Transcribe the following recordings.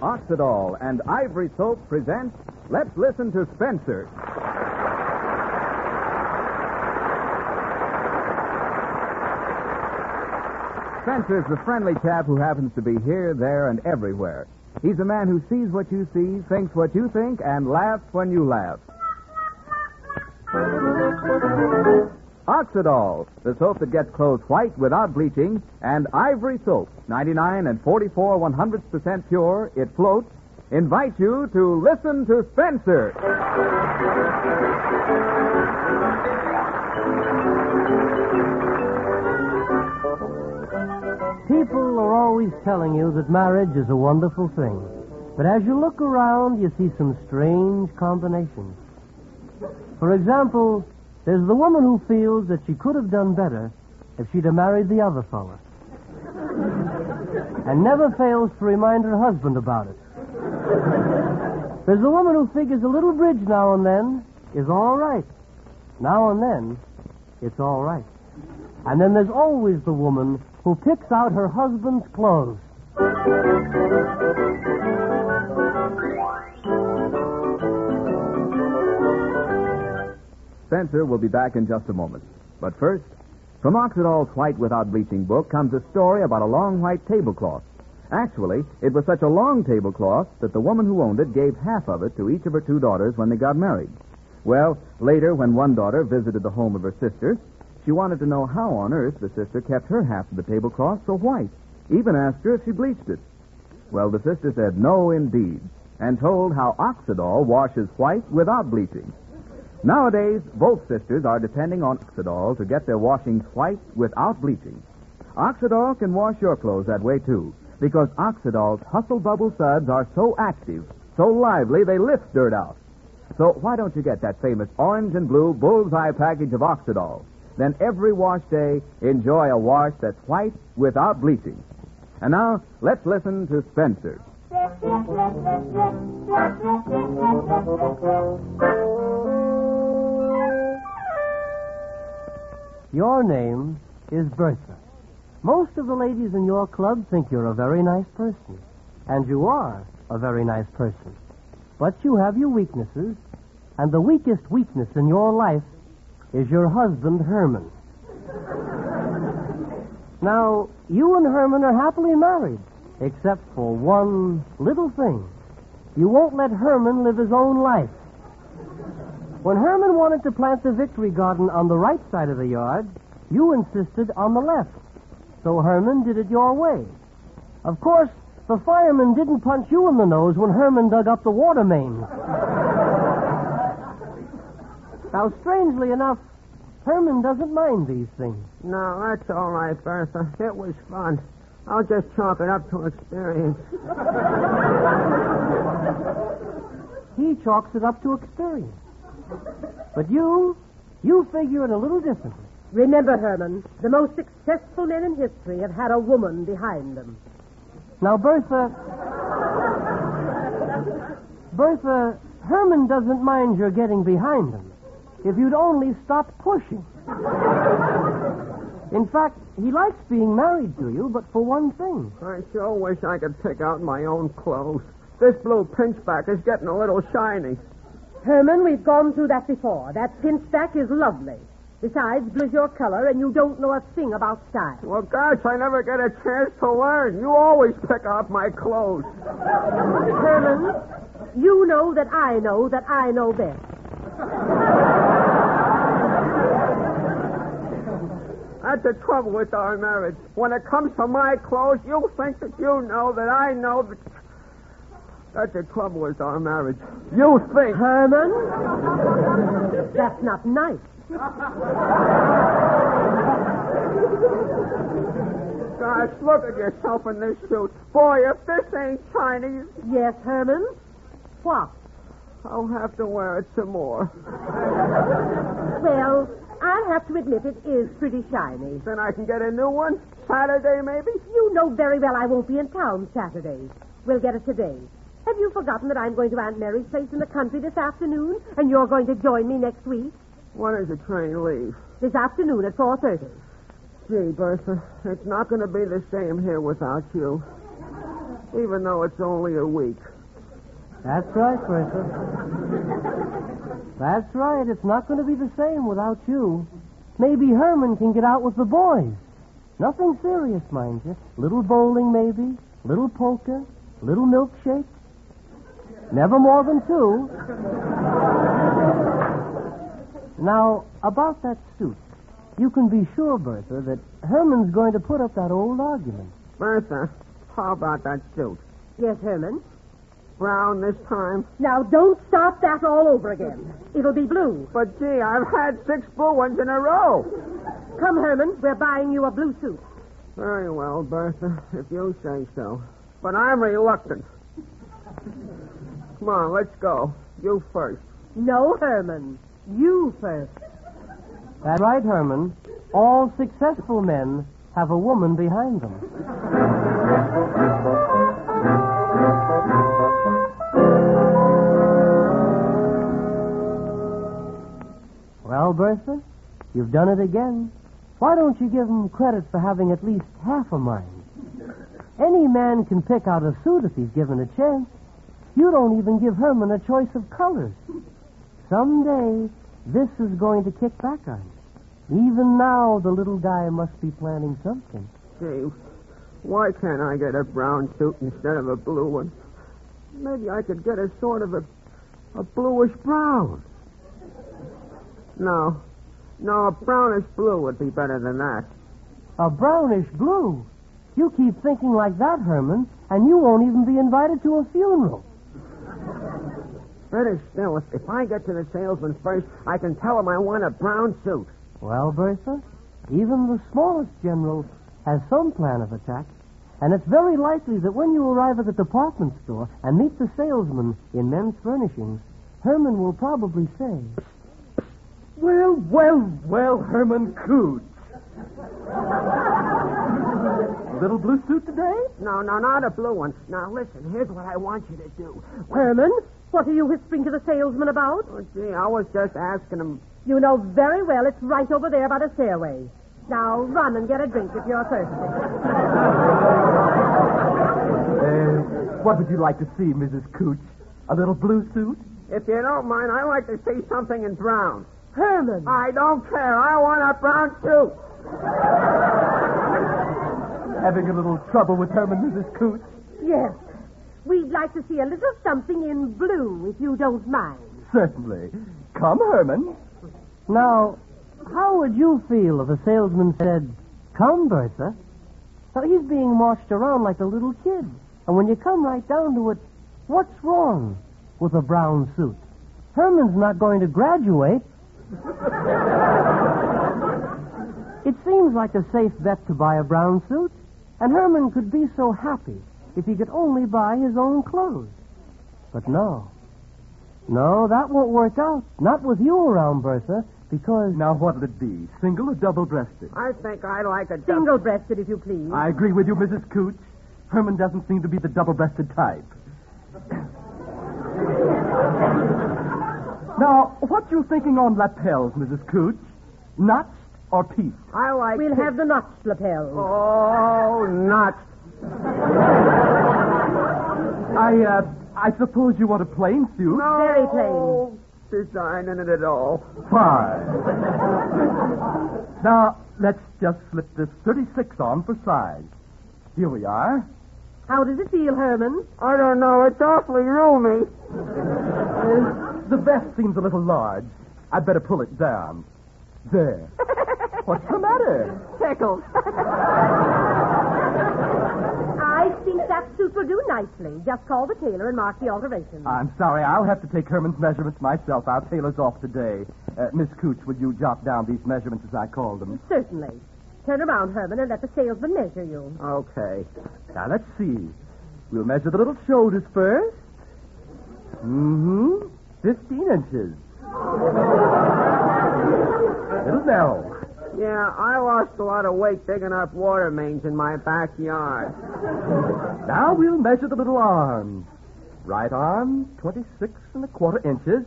Oxidol and Ivory Soap present Let's Listen to Spencer. Spencer's the friendly chap who happens to be here, there, and everywhere. He's a man who sees what you see, thinks what you think, and laughs when you laugh. Oxidol, the soap that gets clothes white without bleaching, and Ivory Soap, 99 and 44 100% pure, it floats, invite you to listen to Spencer. People are always telling you that marriage is a wonderful thing. But as you look around, you see some strange combinations. For example, there's the woman who feels that she could have done better if she'd have married the other fella. And never fails to remind her husband about it. There's the woman who figures a little bridge now and then is all right. Now and then, it's all right. And then there's always the woman who picks out her husband's clothes. Spencer will be back in just a moment. But first, from Oxidol's White Without Bleaching book comes a story about a long white tablecloth. Actually, it was such a long tablecloth that the woman who owned it gave half of it to each of her two daughters when they got married. Well, later, when one daughter visited the home of her sister, she wanted to know how on earth the sister kept her half of the tablecloth so white. Even asked her if she bleached it. Well, the sister said no, indeed, and told how Oxidol washes white without bleaching. Nowadays, both sisters are depending on Oxidol to get their washings white without bleaching. Oxidol can wash your clothes that way, too, because Oxidol's Hustle Bubble Suds are so active, so lively, they lift dirt out. So why don't you get that famous orange and blue bullseye package of Oxidol? Then every wash day, enjoy a wash that's white without bleaching. And now, let's listen to Spencer. Your name is Bertha. Most of the ladies in your club think you're a very nice person. And you are a very nice person. But you have your weaknesses, and the weakest weakness in your life is your husband, Herman. Now, you and Herman are happily married, except for one little thing. You won't let Herman live his own life. When Herman wanted to plant the Victory Garden on the right side of the yard, you insisted on the left. So Herman did it your way. Of course, the fireman didn't punch you in the nose when Herman dug up the water main. Now, strangely enough, Herman doesn't mind these things. No, that's all right, Bertha. It was fun. I'll just chalk it up to experience. He chalks it up to experience. But you figure it a little differently. Remember, Herman, the most successful men in history have had a woman behind them. Now, Bertha, Herman doesn't mind your getting behind him if you'd only stop pushing. In fact, he likes being married to you, but for one thing. I sure wish I could pick out my own clothes. This blue pinchback is getting a little shiny. Herman, we've gone through that before. That pinchback is lovely. Besides, blue's your color, and you don't know a thing about style. Well, gosh, I never get a chance to learn. You always pick out my clothes. Herman, you know that I know best. That's the trouble with our marriage. When it comes to my clothes, you think that you know that I know that... That's the trouble with our marriage. You think... Herman? That's not nice. Gosh, look at yourself in this suit. Boy, if this ain't shiny... Yes, Herman? What? I'll have to wear it some more. Well, I'll have to admit it is pretty shiny. Then I can get a new one? Saturday, maybe? You know very well I won't be in town Saturdays. We'll get it today. Have you forgotten that I'm going to Aunt Mary's place in the country this afternoon, and you're going to join me next week? When does the train leave? This afternoon at 4:30. Gee, Bertha, it's not going to be the same here without you. even though it's only a week. That's right, Bertha. That's right. It's not going to be the same without you. Maybe Herman can get out with the boys. Nothing serious, mind you. Little bowling, maybe. Little poker. Little milkshake. Never more than 2. Now, about that suit. You can be sure, Bertha, that Herman's going to put up that old argument. Bertha, how about that suit? Yes, Herman? Brown this time? Now, don't start that all over again. It'll be blue. But, gee, I've had 6 blue ones in a row. Come, Herman. We're buying you a blue suit. Very well, Bertha, if you say so. But I'm reluctant. Come on, let's go. You first. No, Herman. You first. That's right, Herman. All successful men have a woman behind them. Well, Bertha, you've done it again. Why don't you give him credit for having at least half a mind? Any man can pick out a suit if he's given a chance. You don't even give Herman a choice of colors. Someday, this is going to kick back on you. Even now, the little guy must be planning something. Gee, why can't I get a brown suit instead of a blue one? Maybe I could get a sort of a bluish brown. No, a brownish blue would be better than that. A brownish blue? You keep thinking like that, Herman, and you won't even be invited to a funeral. Better still, if I get to the salesman first, I can tell him I want a brown suit. Well, Bertha, even the smallest general has some plan of attack. And it's very likely that when you arrive at the department store and meet the salesman in men's furnishings, Herman will probably say, Well, Herman Cooch. Little blue suit today? No, not a blue one. Now, listen, here's what I want you to do. Herman, what are you whispering to the salesman about? Oh, gee, I was just asking him. You know very well it's right over there by the stairway. Now, run and get a drink if you're thirsty. What would you like to see, Mrs. Cooch? A little blue suit? If you don't mind, I'd like to see something in brown. Herman! I don't care. I want a brown suit. Having a little trouble with Herman, Mrs. Cooch? Yes. We'd like to see a little something in blue, if you don't mind. Certainly. Come, Herman. Now, how would you feel if a salesman said, "Come, Bertha"? Now, he's being marched around like a little kid. And when you come right down to it, what's wrong with a brown suit? Herman's not going to graduate. It seems like a safe bet to buy a brown suit. And Herman could be so happy if he could only buy his own clothes. But no, that won't work out. Not with you around, Bertha, because... Now, what'll it be? Single or double-breasted? I think I'd like a Single-breasted, if you please. I agree with you, Mrs. Cooch. Herman doesn't seem to be the double-breasted type. Now, what you thinking on lapels, Mrs. Cooch? Notched or pieced? I like... We'll have the notched lapels. Oh, notched. I suppose you want a plain suit? No. Very plain. Design in it at all. Fine. Now, let's just slip this 36 on for size. Here we are. How does it feel, Herman? I don't know. It's awfully roomy. The vest seems a little large. I'd better pull it down. There. What's the matter? Tickled. I think that suit will do nicely. Just call the tailor and mark the alterations. I'm sorry. I'll have to take Herman's measurements myself. Our tailor's off today. Miss Cooch, would you jot down these measurements as I called them? Certainly. Turn around, Herman, and let the salesman measure you. Okay. Now, let's see. We'll measure the little shoulders first. 15 inches. Little narrow. Yeah, I lost a lot of weight digging up water mains in my backyard. Now we'll measure the little arms. Right arm, 26.25 inches.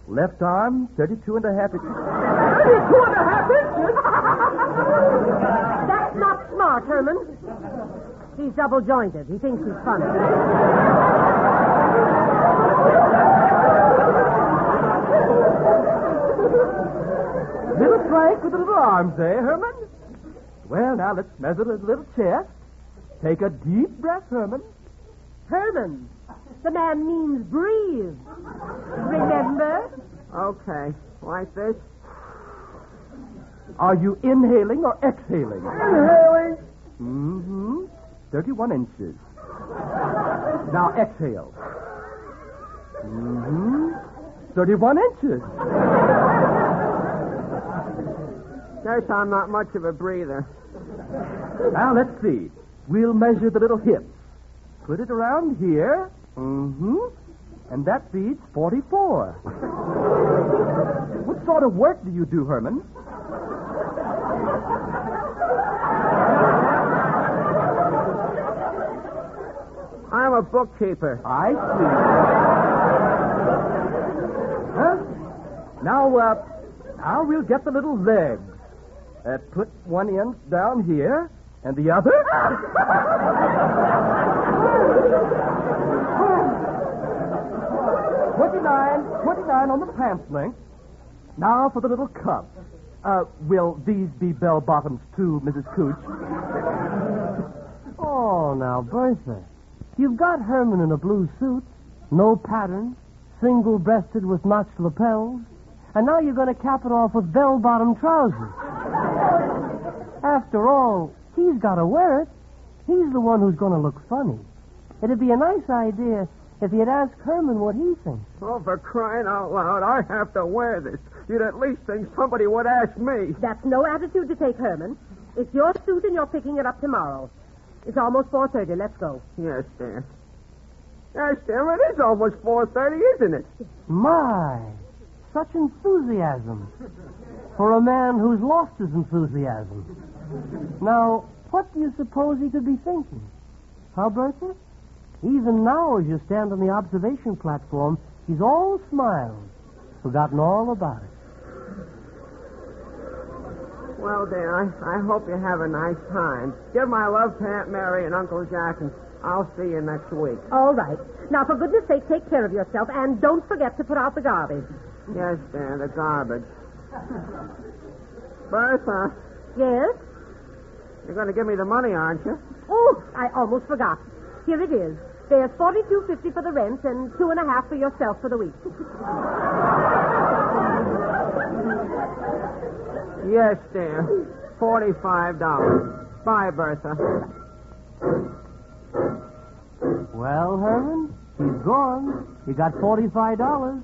Left arm, 32.5 inches. 32.5 inches? That's not smart, Herman. He's double-jointed. He thinks he's funny. Little Frank with the little arms, eh, Herman? Well, now let's measure his little chest. Take a deep breath, Herman. Herman, the man means breathe. Remember? Okay. Like this? Are you inhaling or exhaling? Inhaling. Mm-hmm. 31 inches. Now exhale. Mm-hmm. 31 inches. Guess I'm not much of a breather. Now, let's see. We'll measure the little hips. Put it around here. Mm-hmm. And that beats 44. What sort of work do you do, Herman? I'm a bookkeeper. I see. Huh? Now we'll get the little legs. Put one end down here, and the other... 29 on the pants length. Now for the little cups. Will these be bell bottoms too, Mrs. Cooch? Oh, now, Bertha, you've got Herman in a blue suit, no pattern, single-breasted with notched lapels, and now you're going to cap it off with bell-bottom trousers. After all, he's got to wear it. He's the one who's going to look funny. It'd be a nice idea if you'd ask Herman what he thinks. Oh, for crying out loud, I have to wear this. You'd at least think somebody would ask me. That's no attitude to take, Herman. It's your suit and you're picking it up tomorrow. It's almost 4:30. Let's go. Yes, dear. Yes, dear, it is almost 4:30, isn't it? My, such enthusiasm. For a man who's lost his enthusiasm. Now, what do you suppose he could be thinking? Huh, Bertha? Even now, as you stand on the observation platform, he's all smiles, forgotten all about it. Well, dear, I hope you have a nice time. Give my love to Aunt Mary and Uncle Jack, and I'll see you next week. All right. Now, for goodness sake, take care of yourself, and don't forget to put out the garbage. Yes, dear, the garbage. Bertha, Yes? you're going to give me the money, aren't you? Oh, I almost forgot. Here it is. There's $42.50 for the rent and $2.50 for yourself for the week. Yes, dear. $45. Bye, Bertha. Well, Herman, he's gone. You got $45.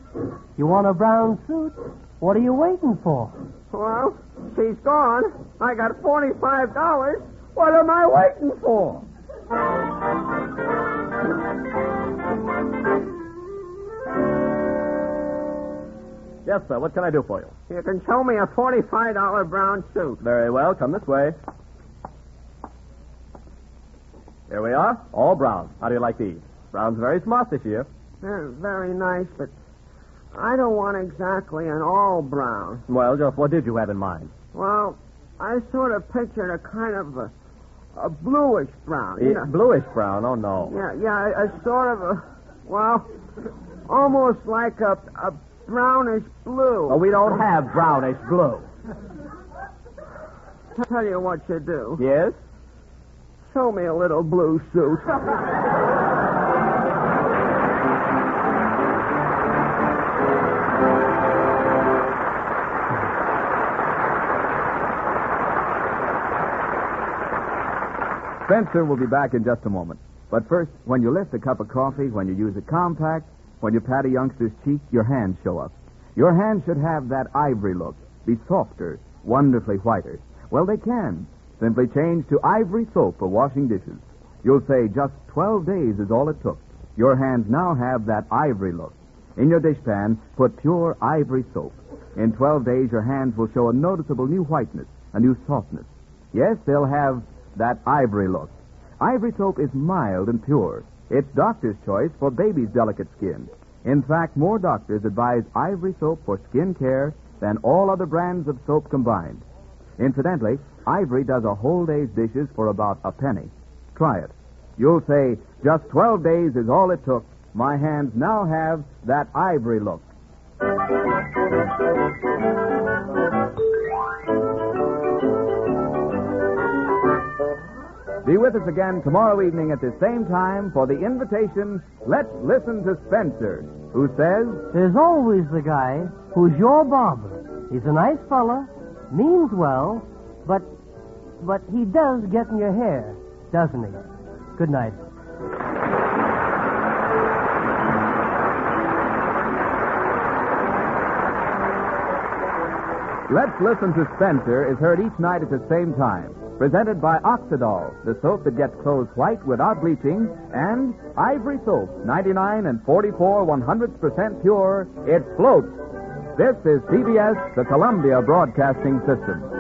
You want a brown suit? What are you waiting for? Well, she's gone. I got $45. What am I waiting for? Yes, sir. What can I do for you? You can show me a $45 brown suit. Very well. Come this way. Here we are. All brown. How do you like these? Brown's very smart this year. They're very nice, but I don't want exactly an all brown. Well, just what did you have in mind? Well, I sort of pictured a kind of a bluish brown. You know? Bluish brown? Oh, no. Yeah, a sort of almost like a brownish blue. Well, we don't have brownish blue. Tell you what you do. Yes? Show me a little blue suit. Spencer will be back in just a moment. But first, when you lift a cup of coffee, when you use a compact, when you pat a youngster's cheek, your hands show up. Your hands should have that ivory look, be softer, wonderfully whiter. Well, they can. Simply change to ivory soap for washing dishes. You'll say just 12 days is all it took. Your hands now have that ivory look. In your dishpan, put pure ivory soap. In 12 days, your hands will show a noticeable new whiteness, a new softness. Yes, they'll have that ivory look. Ivory soap is mild and pure. It's doctor's choice for baby's delicate skin. In fact, more doctors advise ivory soap for skin care than all other brands of soap combined. Incidentally, ivory does a whole day's dishes for about a penny. Try it. You'll say, just 12 days is all it took. My hands now have that ivory look. Be with us again tomorrow evening at the same time for the invitation, Let's Listen to Spencer, who says, There's always the guy who's your barber. He's a nice fella, means well, but he does get in your hair, doesn't he? Good night. Let's Listen to Spencer is heard each night at the same time. Presented by Oxidol, the soap that gets clothes white without bleaching, and Ivory Soap, 99 and 44 100% pure. It floats. This is CBS, the Columbia Broadcasting System.